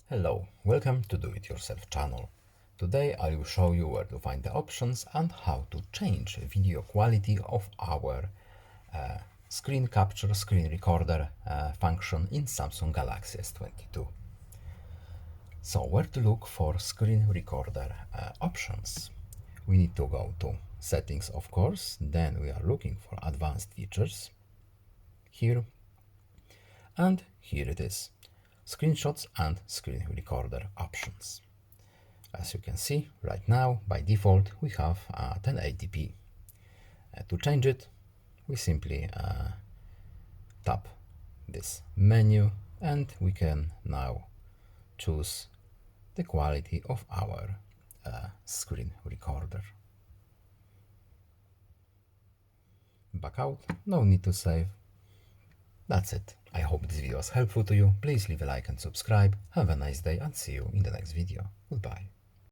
Hello, welcome to Do It Yourself channel. Today I will show you where to find the options and how to change video quality of our screen capture, screen recorder function in Samsung Galaxy S22. So where to look for screen recorder options? We need to go to settings, of course, then we are looking for advanced features here, and here it is, screenshots and screen recorder options. As you can see right now, by default we have 1080p. To change it, we simply tap this menu and we can now choose the quality of our screen recorder. Back out, no need to save. That's it. I hope this video was helpful to you. Please leave a like and subscribe. Have a nice day and see you in the next video. Goodbye.